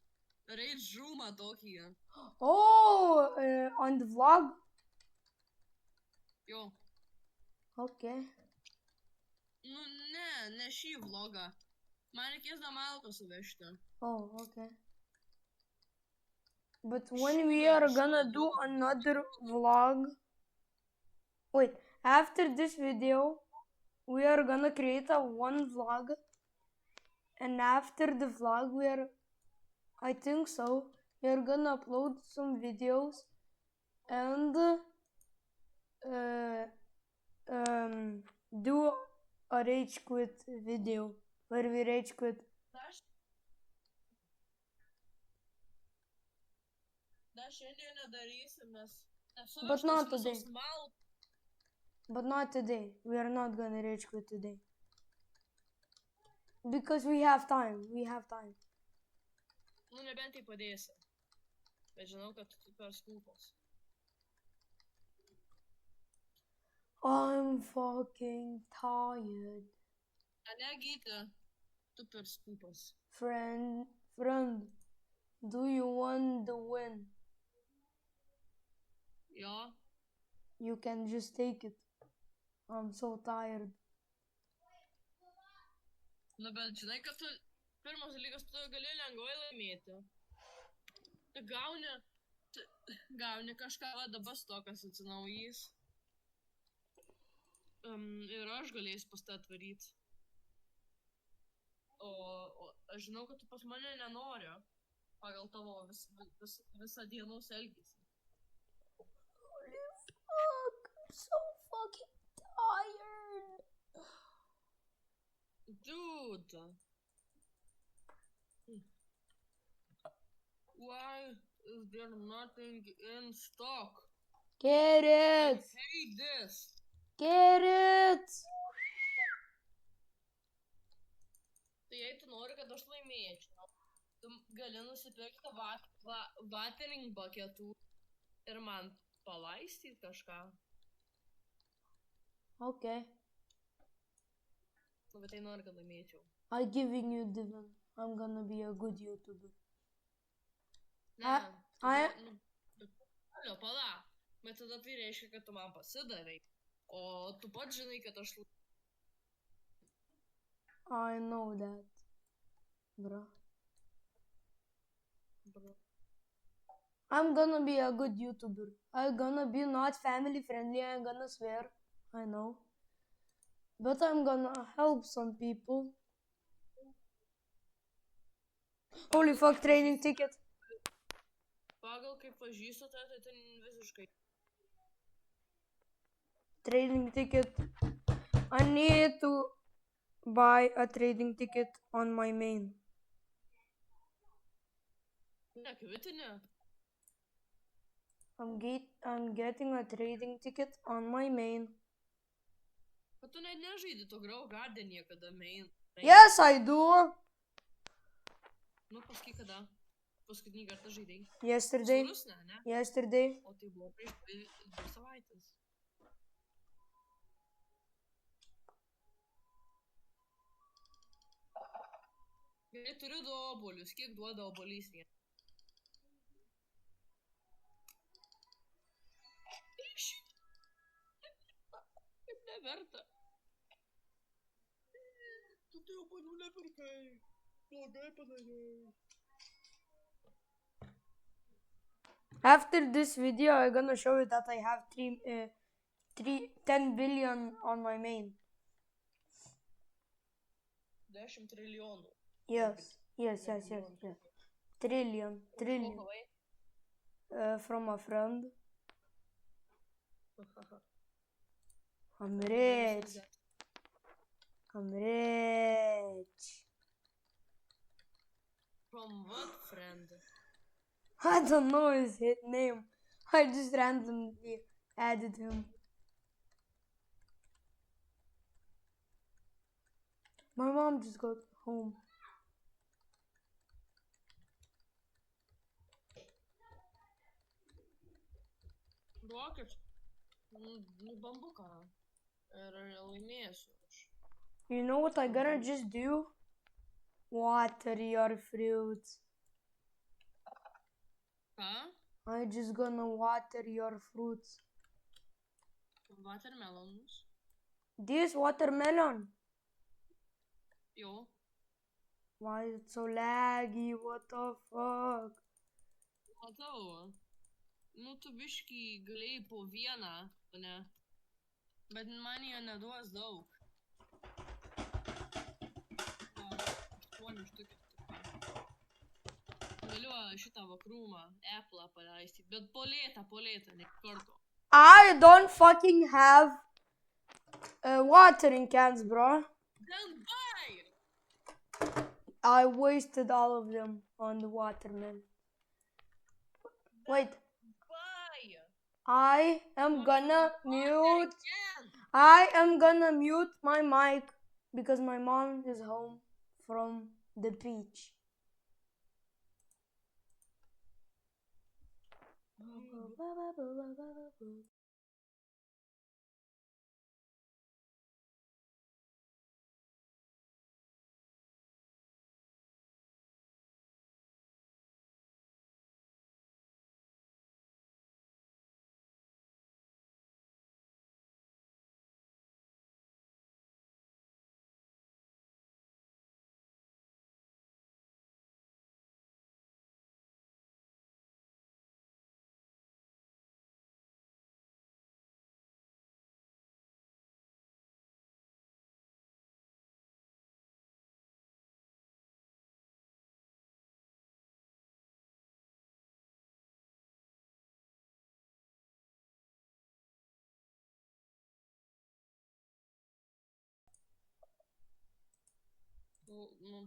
Reidžumą tokį. Oh, on the vlog? Jo. Okay. Nu, ne šį vlogą. Man reikės Damalką suvežti. Oh, okay. But when we are gonna do another vlog... Wait, after this video, we are gonna create one vlog. And after the vlog, I think so, we are gonna upload some videos and do a rage quit video where we rage quit. Dar šiandien nedarysim, nes But not today. But not today. We are not gonna rage quit today. Because we have time. Nu, nebent tai padėsi. Bet žinau, kad tu per skūpos. I'm fucking tired. Ne, Gyta, tu per skūpos. Friend, do you want the win? Jo. You can just take it. I'm so tired. Nu, bet žinai, kad tu, pirmas dalykas, tu gali lengvai laimėti. Tu gauni kažką, va dabar stokas atsinaujys. Ir aš galėsiu pas tą atvaryti. O aš žinau, kad tu pas mane nenori pagal tavo visą dienos elgesį. Holy fuck, I'm so fucking tired. Dude. Why is there nothing in stock? Get I it! hate this. Get it! Tai jei tu nori, kad aš laimėčiau, tu gali nusipirkti watering bucketų ir man palaistyti kažką. Okay. Nu, bet tai nori, kad laimėčiau. I'm giving you Divan. I'm gonna be a good YouTuber. Ne, I- Alio, pala. Bet tada tai reiškia, kad tu man pasidavai. O tu pats žinai, kad aš... I know that. Bro. I'm gonna be a good YouTuber. I'm gonna be not family friendly. I'm gonna swear. I know. But I'm gonna help some people. Holy fuck, training ticket. Pagal kaip pažįstu, tai tu visiškai... Trading ticket. I need to buy a trading ticket on my main. Ne, kvitinė. I'm getting a trading ticket on my main. Bet tu net nežaidi, tu Grow Garden niekada main. Yes, I do. Nu, paskui kada? Paskutinį kartą žaidai. Yesterday. Su Rusne, ne? Yesterday. O tai buvo prieš 2 savaitės. Gerai, turiu 2 obuolius. Kiek duoda obuolys vieną? Kaip neverta. Tu tai obuolių nepirkai. Blogai padarėjai. After this video, I'm gonna show you that I have 10 billion on my main. 10 trilijonų. Yes. Trillion. From a friend. I'm rich. From what friend? I don't know his name. I just randomly added him. My mom just got home. Duokit. Nu, bambuką. Ir laimėsiu aš. You know what I'm gonna just do? Water your fruits. Ką? I'm just gonna water your fruits. Watermelonus. This watermelon. Jo. Why is it so laggy? What the fuck? Matau. Nu, tu biškį galėjai po vieną, ne? Bet man jie neduos daug. 8 štukės. Galiu šitą vakrūmą, Apple'ą paleisti, bet po lėtą, ne karto. I don't fucking have watering cans, bro. Then buy! I wasted all of them on the watermelon. Wait. Buy! I am gonna mute my mic because my mom is home from the beach.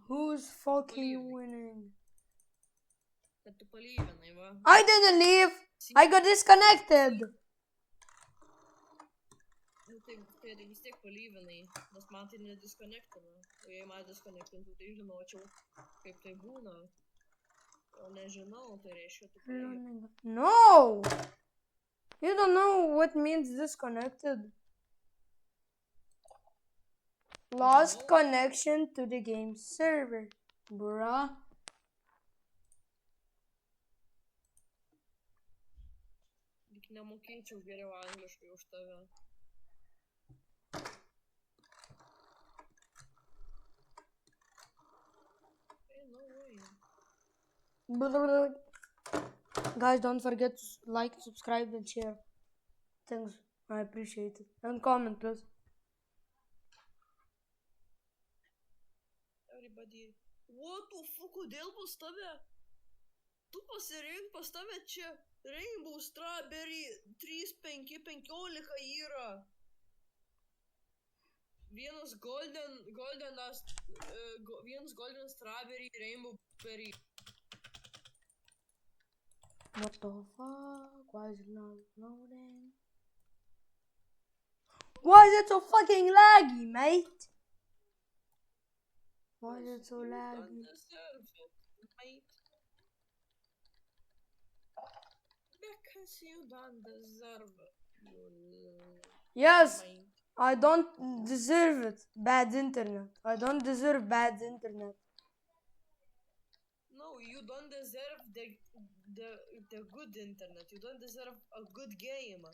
Who's fucking winning? Kad tu palyvinai, va. I didn't leave. I got disconnected. Nu, tai vis tiek palyvinai, nes man tai nediskonektina. O jei man diskonektintų, tai žinočiau, kaip tai būna. O nežinau, tai reiškia, tu palyvinai. No. You don't know what means disconnected. Lost connection to the game server, bruh. Lyg nemokėčiau geriau angliškai už tave. Hey, no way. Guys, don't forget to like, subscribe, and share. Thanks, I appreciate it. And comment, please. Everybody. What the fuck, kodėl pas tave? Tu pasirink, pas tave čia Rainbow Strawberry 3.5.15 yra. Vienas Golden Strawberry Rainbow Berry. What the fuck? Why is it not loading? Why is it so fucking laggy, mate? Why is it so laggy? You don't deserve it, mate. Because you don't deserve it. Yes, Mate. I don't deserve it. Bad internet. I don't deserve bad internet. No, you don't deserve the good internet. You don't deserve a good game.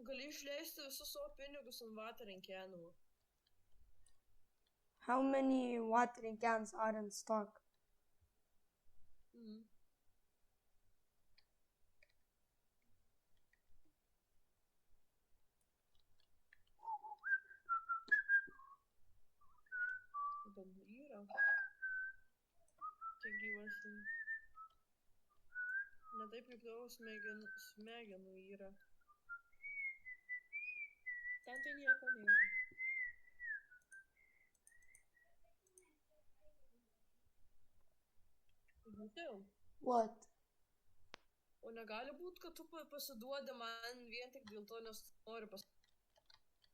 Gali išleisti visus savo pinigus ant watering canų. How many watering cans are in stock? Yra. Čia gyvasi. Ne taip kaip tavo smegenų yra. Ten tai nieko nėra. Matau. What? O negali būt, kad tu pasiduodi man vien tik dėl to, nes nori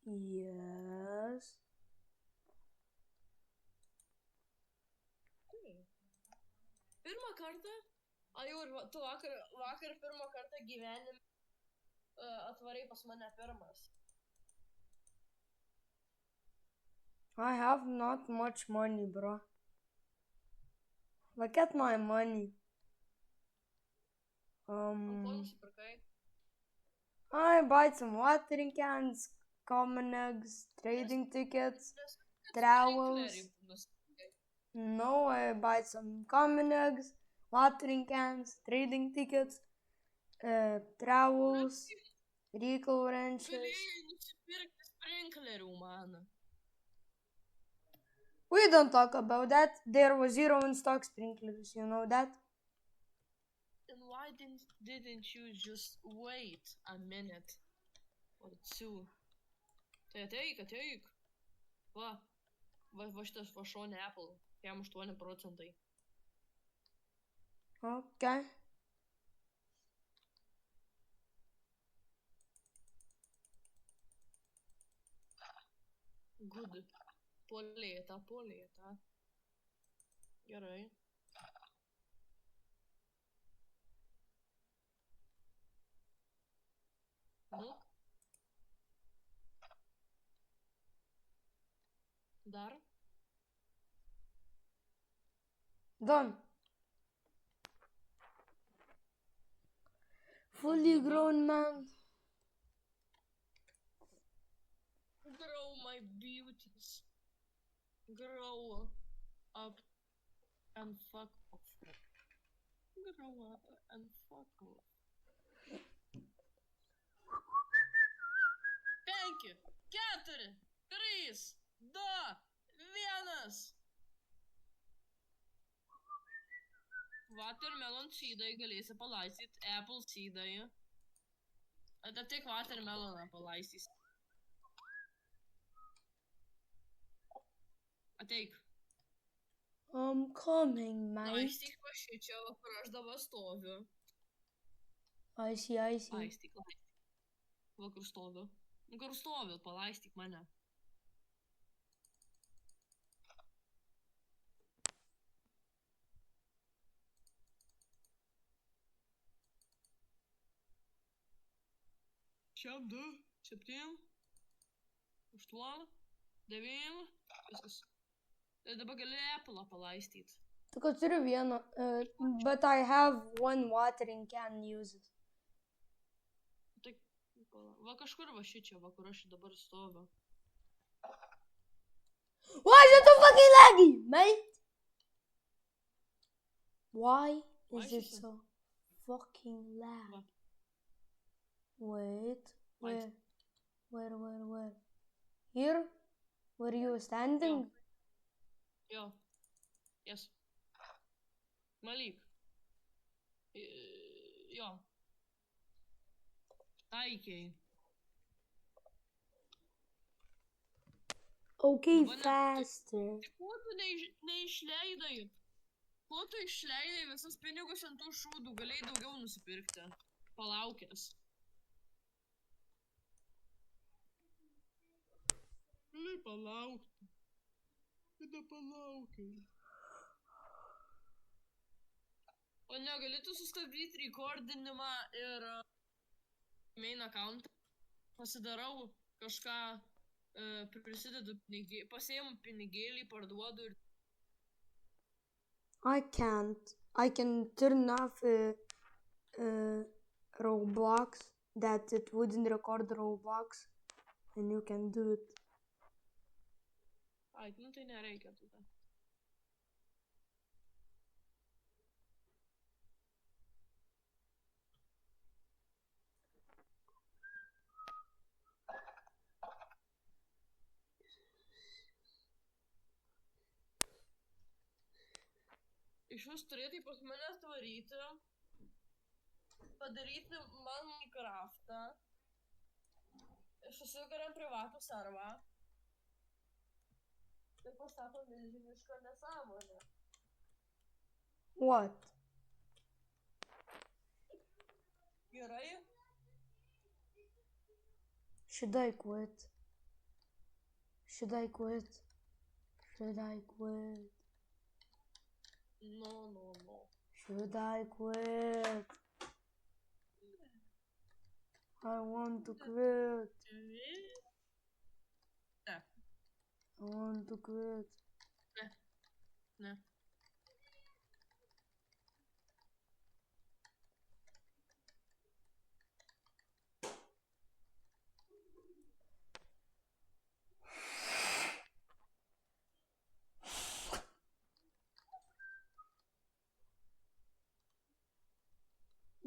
Yes. Pirmą kartą, tu vakar pirmą kartą gyvenime atvarai pas mane pirmas. I have not much money, bro. Look at my money. Ko nusipirkai? I bought some watering cans, common eggs, trading tickets, travels. No, I bought some common eggs, watering cans, trading tickets, travels, recall wrenches. Galėjai nusipirkti sprinklerių, man. We don't talk about that. There was 0 in stock sprinklers, you know that? And why didn't you just wait a minute or two? Tai ateik. Va šitas va šonė Apple, jam 8%. Okay. Good. Polėta. Gerai. Dar? Done. Fully grown man. Grow my beauties. Grow up and fuck off. Grow up and fuck off. 5, 4, 3, 2, 1. Watermelon seedai galėsi palaistyti, apple seedai. Tada tik watermeloną palaistysi. Ateik. I'm coming, mate. Laistyk va šičia, va, kur aš dabar stoviu. I see. Laistyk. Va, kur stoviu. Nu, kur stoviu, palaistyk mane. Šiam 2, 7, 8, 9, viskas. Ir dabar gali Apple palaistyt. Tik turiu vieną, but I have one watering can uses. Tai, va kažkur va šičia, va kur aš dabar stoviu. Why is it so fucking laggy, mate? Why is it so fucking lag? Wait, where? Here? Where you standing? Jo. Yes. Malik. Jo. Taikiai. Okay, faster. Tai ko tu neišleidai? Ko tu išleidai visus pinigus ant tų šūdų? Galėjai daugiau nusipirkti. Palaukęs. Gali palaukti. Kada palaukiai. O negali tu sustabdyti rekordinimą ir main account. Pasidarau kažką, prisidedu pasiimu pinigėlį, parduodu ir... I can't. I can turn off Roblox that it wouldn't record Roblox and you can do it. Ai, nu tai nereikia tada. Iš vis turėtai pas mane tvaryti, padaryti man Minecraftą, susikuriam privatų servą ir pastato milžinišką nesąmonę. What? Gerai? Should I quit? Should I quit? Should I quit? No. Should I quit? I want to quit. Ne. I want to quit. Ne.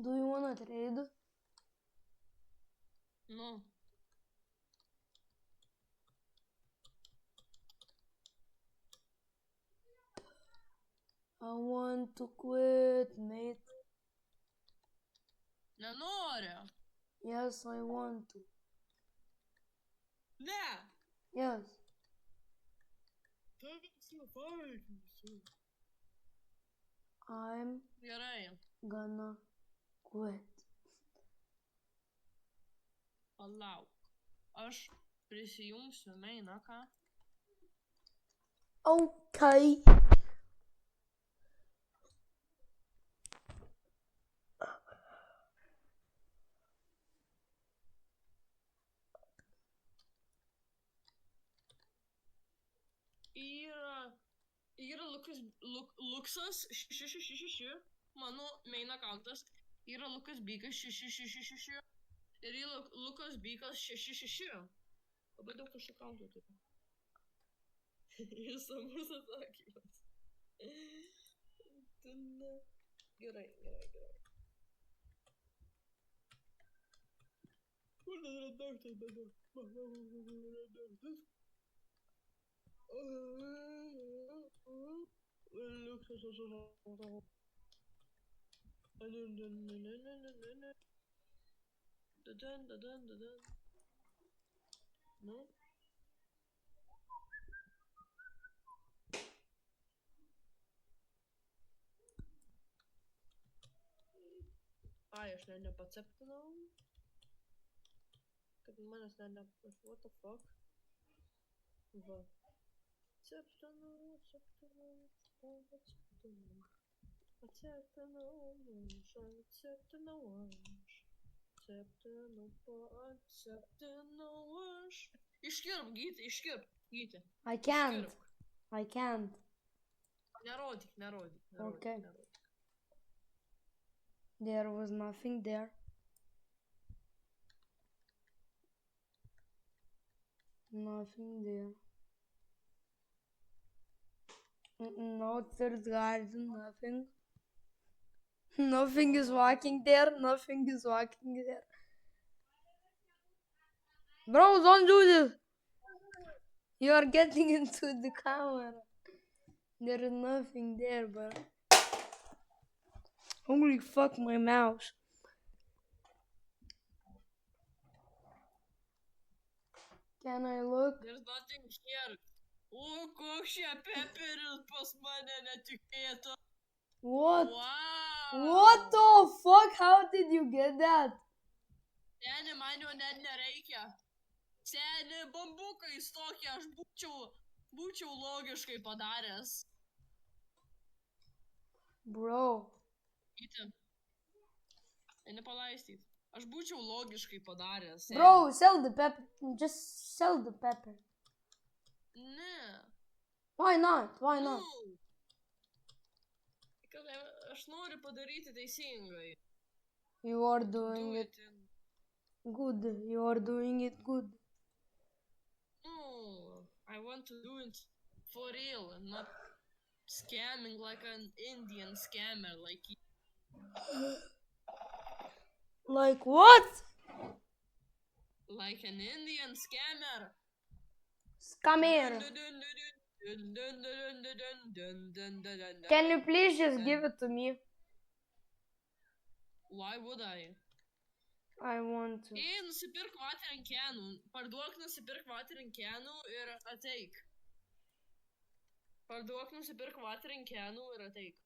Do you wanna trade? No. I want to quit, mate. Nenoriu. Yes, I want to. Ne. Yes. I'm Gerai. gonna quit. Palauk. Aš prisijungsiu mainą, ką? Okay. Yra Luksas 666, mano main accountas, yra Lukas Bykas 666 ir yra Lukas Bykas 66. Labai daug aš accountų turiu. Ir samus atsakymas. Gerai. Kur yra daiktas dabar? No? aš nepaceptinau. Kad manęs what the fuck? Va. Ceptinau. Iškirp, Gyti. I can't. I can't. Nerodyk. Okay. There was nothing there. Nothing there. No third garden, nothing. Nothing is walking there. Bro, don't do this. You are getting into the camera. There is nothing there, bro. Holy fuck, my mouse. Can I look? There's nothing here. O, koks čia peperis pas mane netikėta. What? Wow. What the fuck? How did you get that? Seni, man jo net nereikia. Seni, bambukais tokie, aš būčiau logiškai padaręs. Bro. Gyti. Nepalaistyt. Aš būčiau logiškai padaręs. Bro, sell the pepper. Just sell the pepper. Ne. Why not? No. Kad aš noriu padaryti teisingai. You are doing it good. You are doing it good. No. I want to do it for real and not scamming like an Indian scammer like you. Like what? Like an Indian scammer. Scammer. Can you please just give it to me? Why would I? I want to. Ei, nusipirk vatrinkenų. Parduok nusipirk vatrinkenų ir ateik. Parduok nusipirk vatrinkenų ir ateik.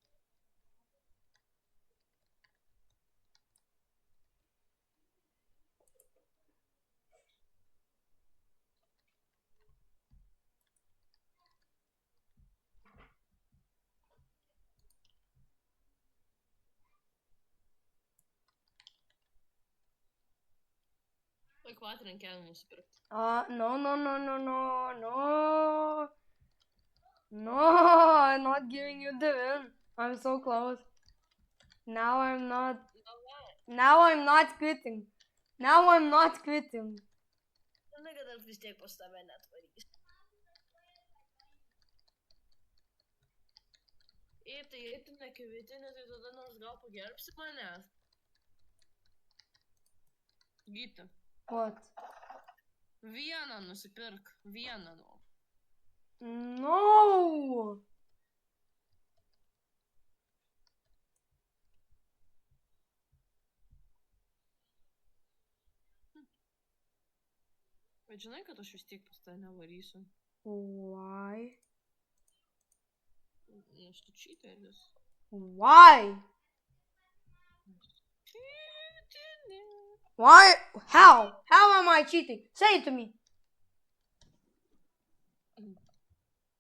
Like vatrinkenų nusipirk. No. No, I'm not giving you the win. I'm so close. Now I'm not quitting. Na, kad aš vis tiek pas tave netvarys. Jei tu nekvitinė, tai tada nors gal pagerbsi manęs. Gyti. What? Vieną nusipirk. Vieną, nu. No! Bet žinai, kad aš vis tiek pas tave nevarysiu. Why? Nes tu cheateris. Why? Why? How? How am I cheating? Say it to me.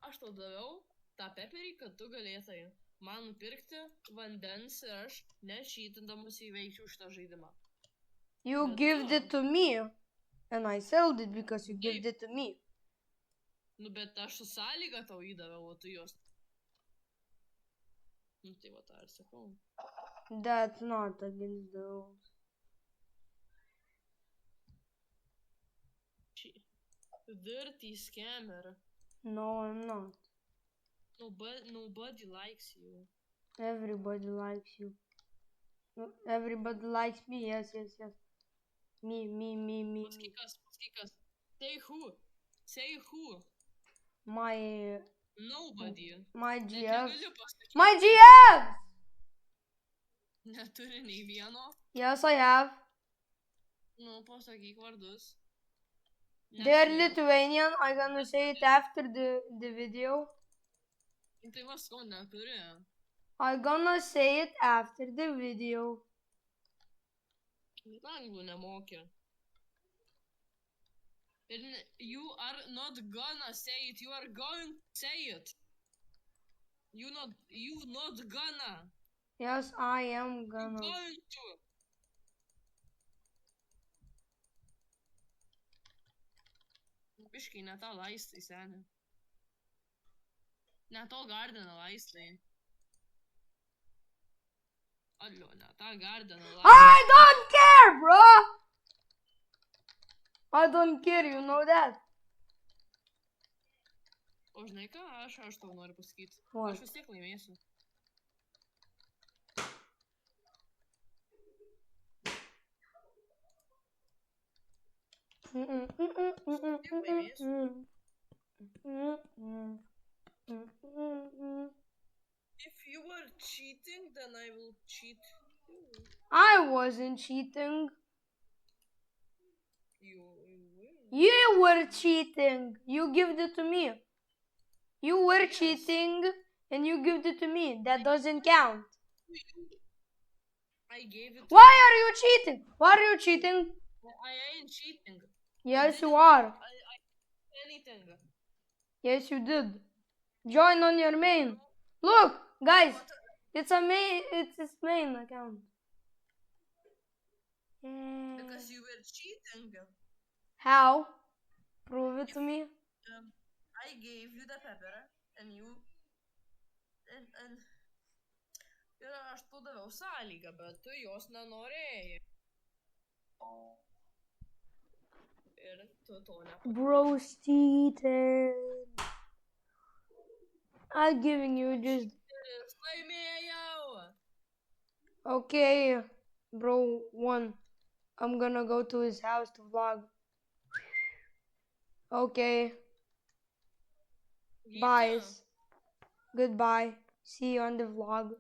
Aš tau daviau tą peperį, kad tu galėtai man nupirkti vandens ir aš nečytindamas įveikčiau šitą žaidimą. You Bet gave it to me. And I sold it because you gave it to me. Nu, bet aš su sąlyga tau įdaviau, o tu jos. Nu, tai va tą ir sakau. That's not against the rules. Dirty scammer. No, I'm not. Nobody likes you. Everybody likes you. Everybody likes me. Yes. Me. Pasakykas. Say who. My Nobody. GF. Negaliu pasakyti. My GF! Neturi nei vieno. Yes, I have. Nu, pasakyk vardus. They're Lithuanian. I'm gonna say it after the video. Tai vas, ko neturi. I'm gonna say it after the video. Bet anglų nemokė. Ir you are not gonna say it, you are going to say it. You not gonna. Yes, I am You gonna. going to. Biškai ne tą laistai, seni. Ne to gardeną laistai. Alio, ne tą gardeną laistai. I don't care, bro! I don't care, you know that? O žinai ką, aš tau noriu pasakyti. What? Aš vis tiek laimėsiu. If you were cheating, then I will cheat you. I wasn't cheating. You will. You were cheating. You gave it to me. You were Yes. cheating and you gave it to me. That doesn't count. I gave it. Why are you cheating? Why are you cheating? I ain't cheating. Yes, you didn't- are. I anything. Yes, you did. Join on your main. Look, guys, it's a main. It's his main account. Yeah. Because you were cheating. How? Prove it to me. I gave you the pepper and you and ir aš tau daviau sąlygą, bet tu jos nenorėjai. Ir tu to nepadarei. Bro's cheating. I'm giving you just. Laimėjau. Okay, bro won. I'm gonna go to his house to vlog. Okay, bye. Goodbye. See you on the vlog.